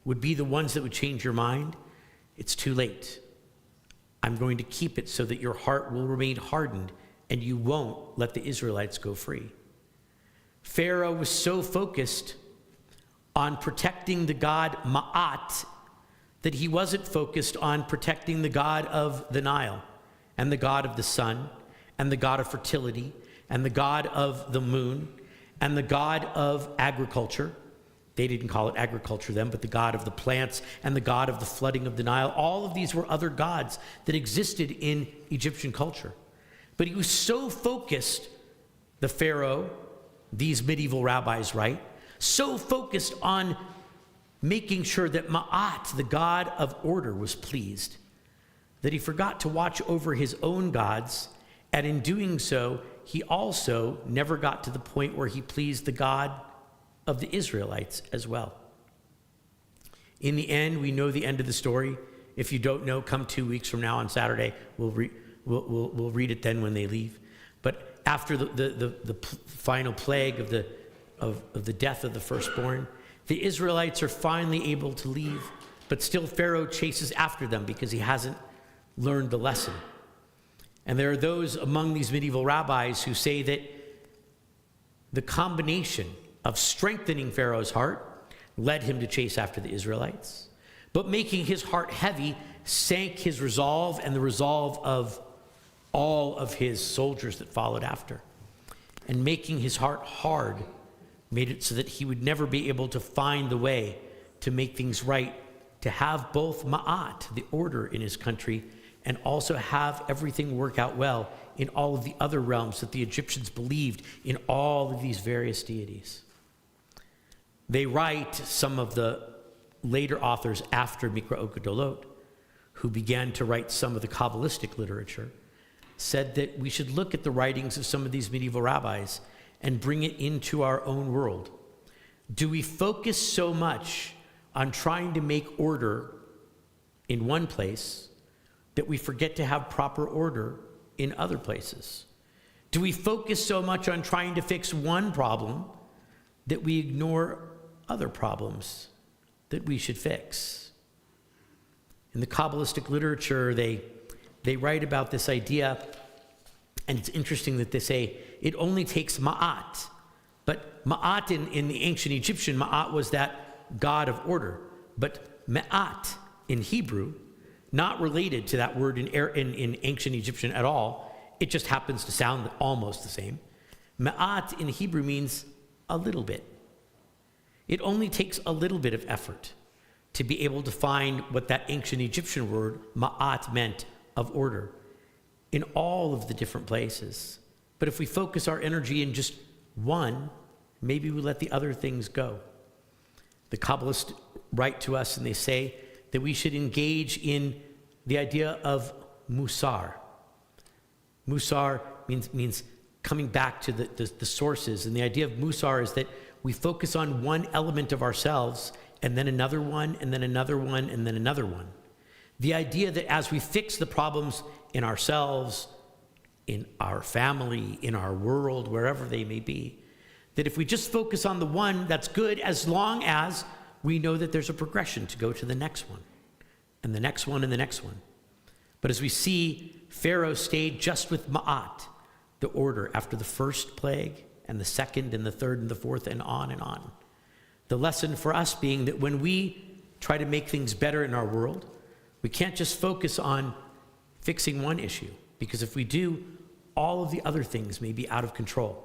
would be the ones that would change your mind, it's too late. I'm going to keep it so that your heart will remain hardened and you won't let the Israelites go free." Pharaoh was so focused on protecting the god Ma'at that he wasn't focused on protecting the god of the Nile and the god of the sun and the god of fertility and the god of the moon and the god of agriculture. They didn't call it agriculture then, but the god of the plants and the god of the flooding of the Nile. All of these were other gods that existed in Egyptian culture. But he was so focused, the Pharaoh, these medieval rabbis write, so focused on making sure that Ma'at, the god of order, was pleased, that he forgot to watch over his own gods, and in doing so, he also never got to the point where he pleased the God of the Israelites as well. In the end, we know the end of the story. If you don't know, come 2 weeks from now on Saturday. We'll read it then when they leave. But after the final plague of the death of the firstborn, the Israelites are finally able to leave, but still Pharaoh chases after them because he hasn't learned the lesson. And there are those among these medieval rabbis who say that the combination of strengthening Pharaoh's heart led him to chase after the Israelites, but making his heart heavy sank his resolve and the resolve of all of his soldiers that followed after. And making his heart hard made it so that he would never be able to find the way to make things right, to have both Ma'at, the order in his country, and also have everything work out well in all of the other realms that the Egyptians believed in all of these various deities. They write, some of the later authors after Mikraot Gedolot, who began to write some of the Kabbalistic literature, said that we should look at the writings of some of these medieval rabbis and bring it into our own world. Do we focus so much on trying to make order in one place that we forget to have proper order in other places? Do we focus so much on trying to fix one problem that we ignore other problems that we should fix? In the Kabbalistic literature, they write about this idea, and it's interesting that they say it only takes Ma'at. But Ma'at in the ancient Egyptian, Ma'at was that god of order. But Ma'at in Hebrew not related to that word in ancient Egyptian at all. It just happens to sound almost the same. Ma'at in Hebrew means a little bit. It only takes a little bit of effort to be able to find what that ancient Egyptian word ma'at meant of order in all of the different places. But if we focus our energy in just one, maybe we let the other things go. The Kabbalists write to us and they say that we should engage in the idea of musar. Musar means coming back to the sources. And the idea of musar is that we focus on one element of ourselves and then another one, and then another one, and then another one. The idea that as we fix the problems in ourselves, in our family, in our world, wherever they may be, that if we just focus on the one, that's good as long as we know that there's a progression to go to the next one, and the next one, and the next one. But as we see, Pharaoh stayed just with Ma'at, the order, after the first plague, and the second, and the third, and the fourth, and on and on. The lesson for us being that when we try to make things better in our world, we can't just focus on fixing one issue, because if we do, all of the other things may be out of control.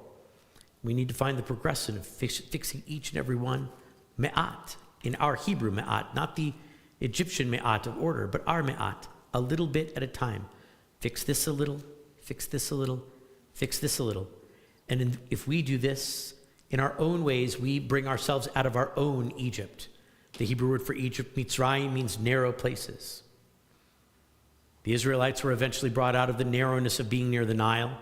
We need to find the progression of fixing each and every one, me'at, in our Hebrew me'at, not the Egyptian me'at of order, but our me'at, a little bit at a time. Fix this a little, fix this a little, fix this a little. And if we do this in our own ways, we bring ourselves out of our own Egypt. The Hebrew word for Egypt, Mitzrayim, means narrow places. The Israelites were eventually brought out of the narrowness of being near the Nile.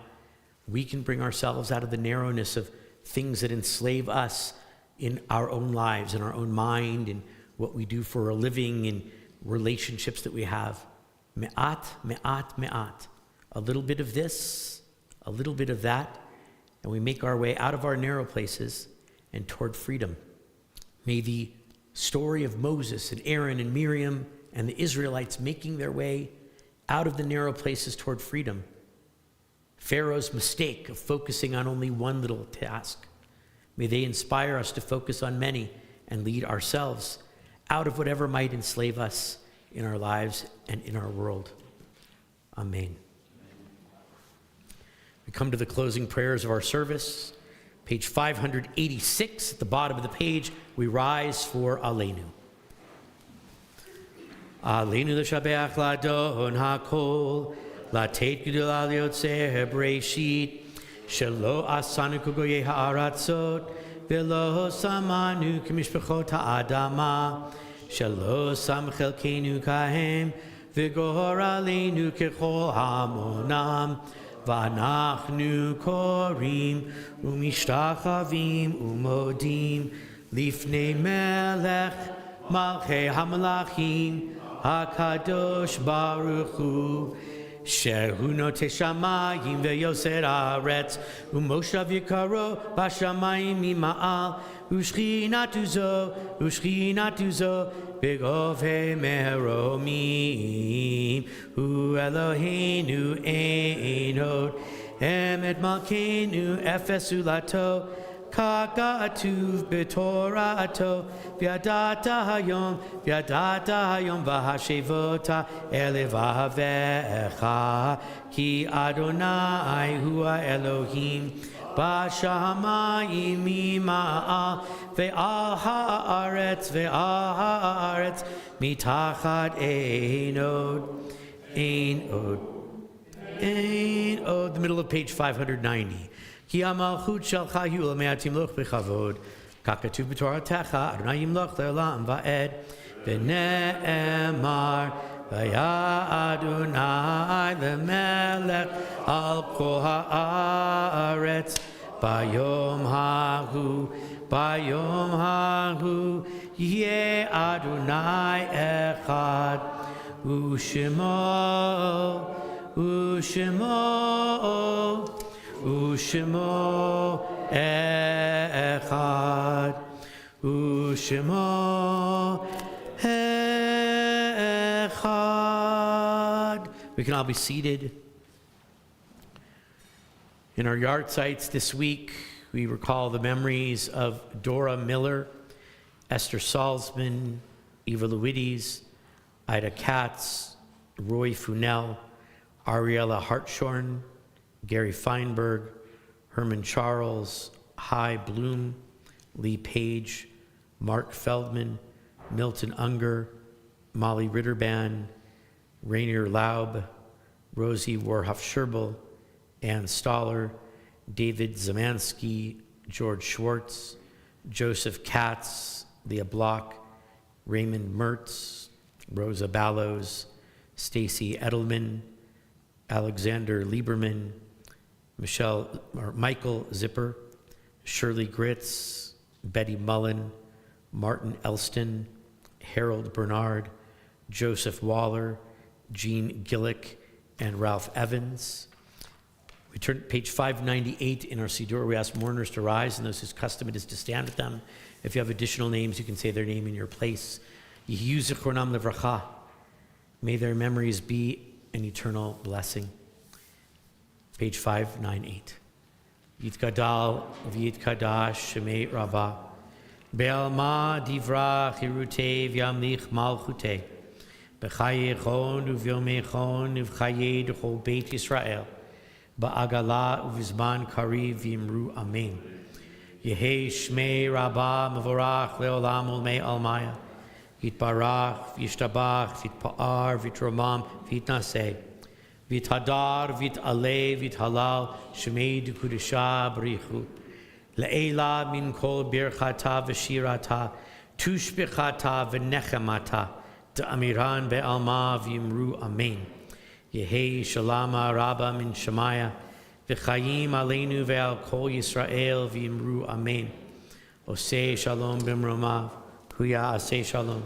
We can bring ourselves out of the narrowness of things that enslave us in our own lives, in our own mind, in what we do for a living, in relationships that we have. Me'at, me'at, me'at. A little bit of this, a little bit of that, and we make our way out of our narrow places and toward freedom. May the story of Moses and Aaron and Miriam and the Israelites making their way out of the narrow places toward freedom, Pharaoh's mistake of focusing on only one little task, may they inspire us to focus on many and lead ourselves out of whatever might enslave us in our lives and in our world. Amen. We come to the closing prayers of our service. Page 586, at the bottom of the page, we rise for Aleinu. Aleinu l'shabeach l'adon ha'kol, la'tet g'dula l'yotzeh b'reishit, shelo asanu k'goyei ha'aratzot, v'lo samanu k'mishpachot ha'adama, shelo sam chelkeinu kahem, v'gor aleinu k'chol hamonam, V'anachnu korim umishtachavim umodim lifnei melech malchei hamalachim hakadosh baruch hu shehu notei shamayim veyoser haaretz umoshav yikaro bashamayim mima'al ushchinatu zo B'govei meromim Hu Eloheinu ein od Emet malkeinu efes ulato Ka'atuv b'torato V'yadata hayom v'hashevota elevavecha Ki Adonai hua Elohim Bashamayim mima'al ve'al ha'aretz mitachad ein od. The middle of page 590. Ki ha'malchut shelcha hu l'me'atim loch b'chavod ka'katuv b'toratecha Adonai yimloch le'olam va'ed v'ne'emar Vaya Adonai lemelech al kol haaretz bayom hahu yeh Adonai echad ushemo echad ushemo We can all be seated. In our yard sites this week, we recall the memories of Dora Miller, Esther Salzman, Eva Luides, Ida Katz, Roy Funel, Ariella Hartshorn, Gary Feinberg, Herman Charles, Hy Bloom, Lee Page, Mark Feldman, Milton Unger, Molly Ritterban, Rainier Laub, Rosie Warhoff-Scherbel, Ann Stoller, David Zamansky, George Schwartz, Joseph Katz, Leah Block, Raymond Mertz, Rosa Ballows, Stacy Edelman, Alexander Lieberman, Michael Zipper, Shirley Gritz, Betty Mullen, Martin Elston, Harold Bernard, Joseph Waller, Jean Gillick, and Ralph Evans. We turn to page 598 in our Siddur. We ask mourners to rise and those whose custom it is to stand with them. If you have additional names, you can say their name in your place. Yehiyu zichronam levracha. May their memories be an eternal blessing. Page 598. Yitgadal v'yitkadash shemei Rava. Be'alma divra chirutei v'yamlich malchutei. B'chayechon uvyomechon uv'chayei d'chol Beit Yisrael. Ba'agala uvizman kariv v'imru amen. Yehei shmei Rabba mevorach le'olam ulmei almaya. Yitbarach v'yishtabach v'yitpa'ar v'yitromam v'yitnaseh. V'yithadar v'yit'aleh v'yithalal shmei d'kudusha b'richu. Le'ela min kol birchata v'shirata tushbichata v'nechemata da'amiran be'alma v'yimru amen. Yehei shalama rabba min shemaya v'chayim aleinu ve'al kol Yisrael v'yimru amen. Oseh shalom b'mromav huya aseh shalom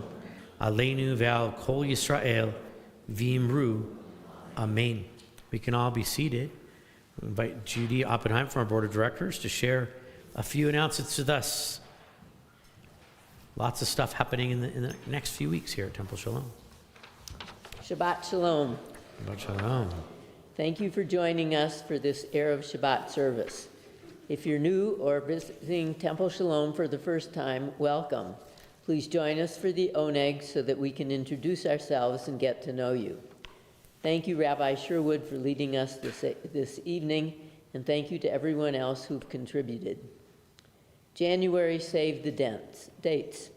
aleinu ve'al kol Yisrael v'yimru amen. We can all be seated. I invite Judy Oppenheim from our board of directors to share a few announcements with us. Lots of stuff happening in the next few weeks here at Temple Shalom. Shabbat Shalom. Shabbat Shalom. Thank you for joining us for this Erev Shabbat service. If you're new or visiting Temple Shalom for the first time, welcome. Please join us for the Oneg so that we can introduce ourselves and get to know you. Thank you, Rabbi Sherwood, for leading us this evening, and thank you to everyone else who've contributed. January Save the Dates.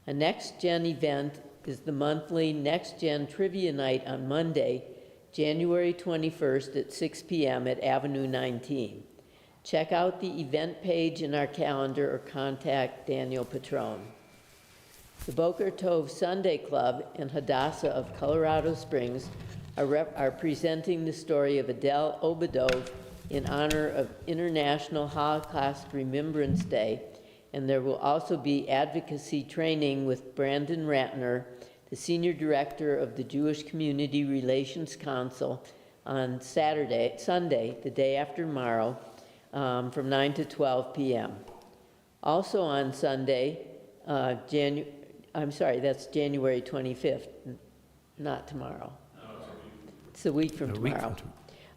A Next Gen event is the monthly Next Gen Trivia Night on Monday, January 21st at 6 p.m. at Avenue 19. Check out the event page in our calendar or contact Daniel Petrone. The Boker Tov Sunday Club and Hadassah of Colorado Springs are presenting the story of Adele Obadov in honor of International Holocaust Remembrance Day, and there will also be advocacy training with Brandon Ratner, the Senior Director of the Jewish Community Relations Council, on Sunday, the day after tomorrow, from 9 to 12 p.m. Also on Sunday, that's January 25th, not tomorrow. It's a week from tomorrow.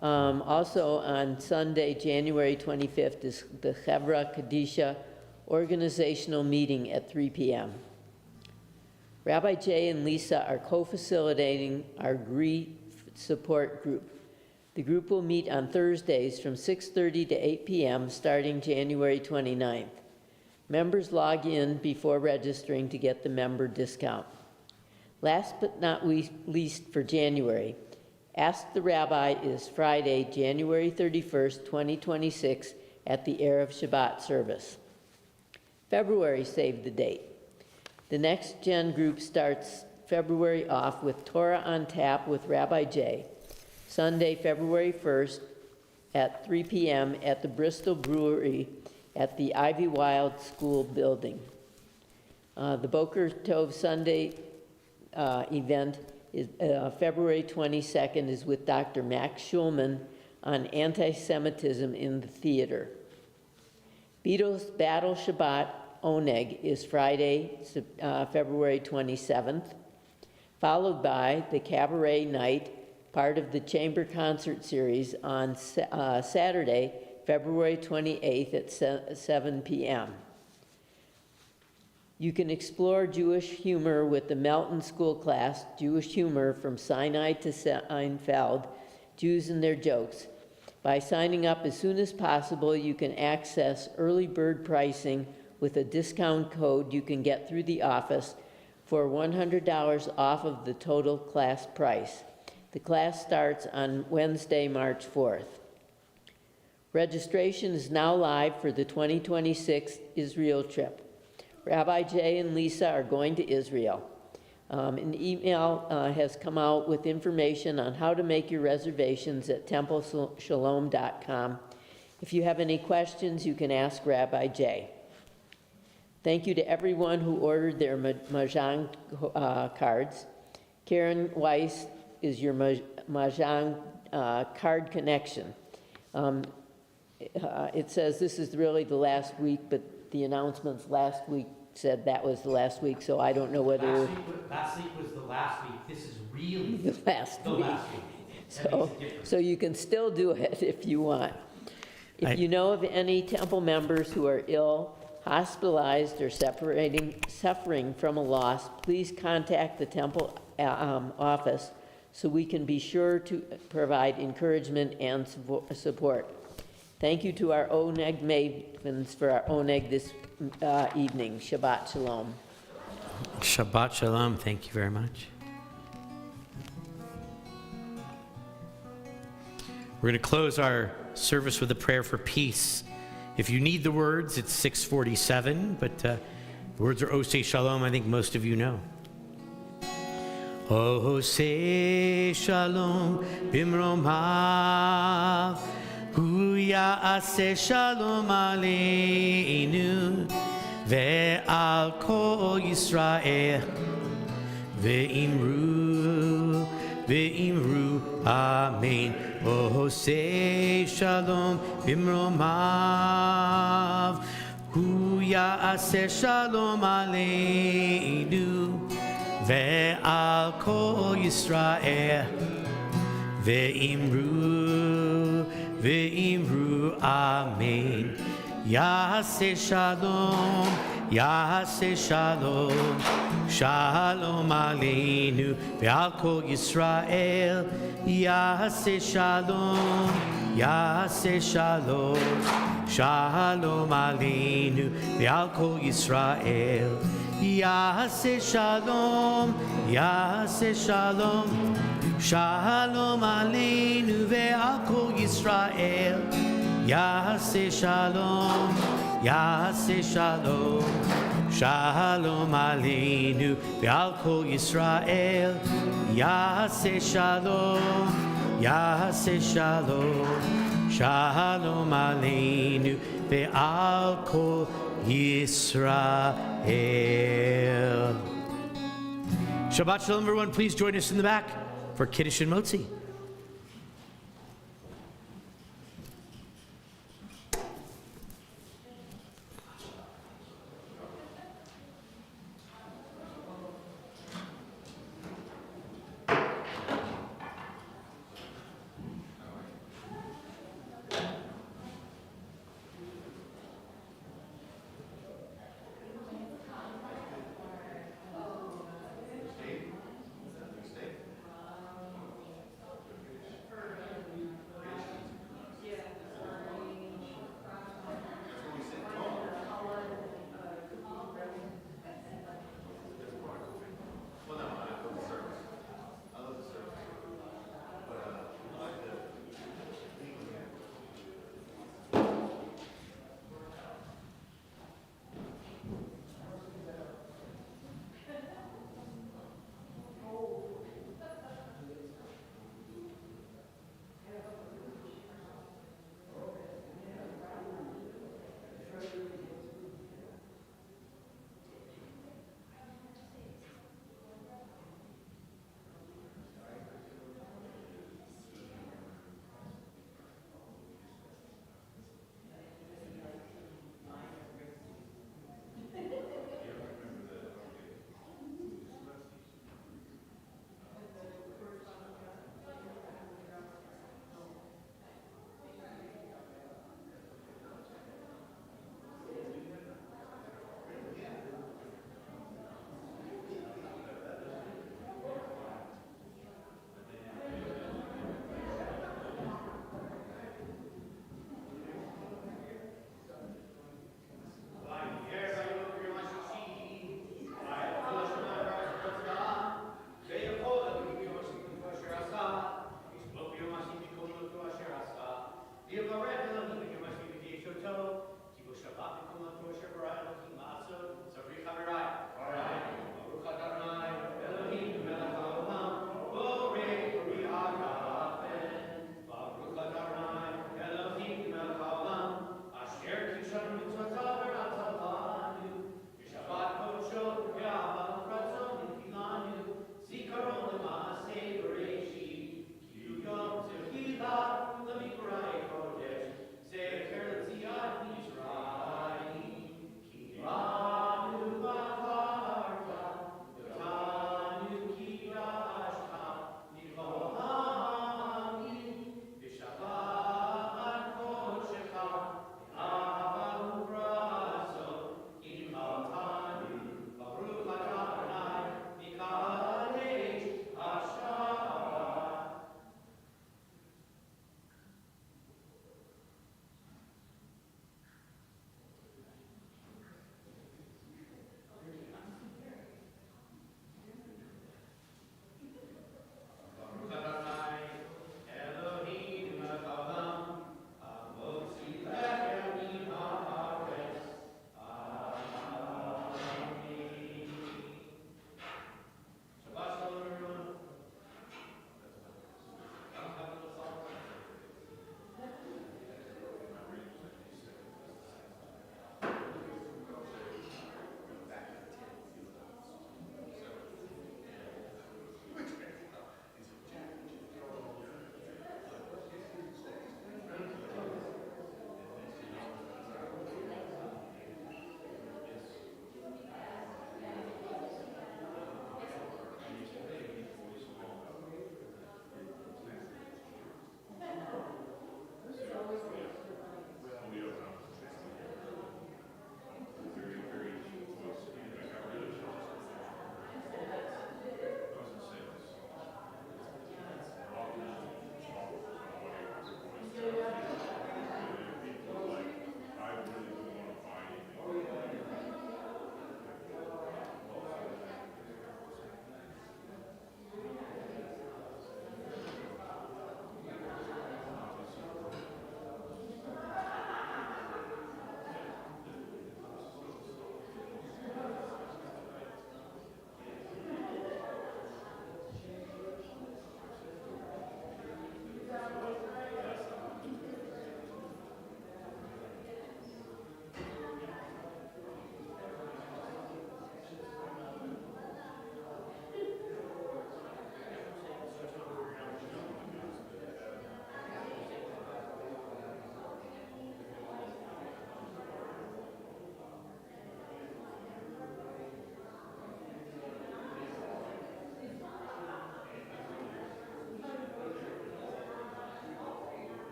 Also on Sunday, January 25th, is the Chevra Kadisha organizational meeting at 3 p.m. Rabbi Jay and Lisa are co-facilitating our GRI support group. The group will meet on Thursdays from 6:30 to 8 p.m. starting January 29th. Members log in before registering to get the member discount. Last but not least for January, Ask the Rabbi is Friday, January 31st, 2026 at the Erev Shabbat service. February Save the Date. The Next Gen group starts February off with Torah on Tap with Rabbi Jay, Sunday, February 1st at 3 p.m. at the Bristol Brewery at the Ivy Wild School building. The Boker Tov Sunday event is February 22nd is with Dr. Max Schulman on anti-Semitism in the theater. Beatles Battle Shabbat Oneg is Friday, February 27th, followed by the Cabaret Night, part of the Chamber Concert Series on Saturday, February 28th at 7 p.m. You can explore Jewish humor with the Melton School class, Jewish Humor from Sinai to Seinfeld, Jews and Their Jokes. By signing up as soon as possible, you can access early bird pricing with a discount code you can get through the office for $100 off of the total class price. The class starts on Wednesday, March 4th. Registration is now live for the 2026 Israel trip. Rabbi Jay and Lisa are going to Israel. An email has come out with information on how to make your reservations at templeshalom.com. If you have any questions, you can ask Rabbi Jay. Thank you to everyone who ordered their Mahjong cards. Karen Weiss is your Mahjong card connection. It says this is really the last week, but the announcements last week said that was the last week, so I don't know whether... Last week was the last week. This is really the last week. So you can still do it if you want. If you know of any temple members who are ill, hospitalized, or suffering from a loss, please contact the temple office so we can be sure to provide encouragement and support. Thank you to our Oneg mavens for our Oneg this evening. Shabbat Shalom. Shabbat Shalom. Thank you very much. We're going to close our service with a prayer for peace. If you need the words, it's 647, but the words are Oseh Shalom, I think most of you know. Oseh Shalom bimromav, hu ya'aseh shalom aleinu, ve'al kol Yisrael, ve'imru, amen. Oseh shalom bimromav, hu ya'aseh shalom aleinu, ve'al kol Yisrael, ve'imru, amen. Ya'aseh shalom, shalom aleinu, ve'al kol Yisrael. Ya'aseh shalom, shalom aleinu, ve'al kol Yisrael. Ya'aseh shalom, shalom aleinu, ve'al kol Yisrael. Ya'aseh shalom, shalom aleinu, ve'al kol Yisrael. Ya'aseh shalom, shalom aleinu, ve'al kol Yisrael. Shabbat Shalom, everyone. Please join us in the back for Kiddush and Motzi.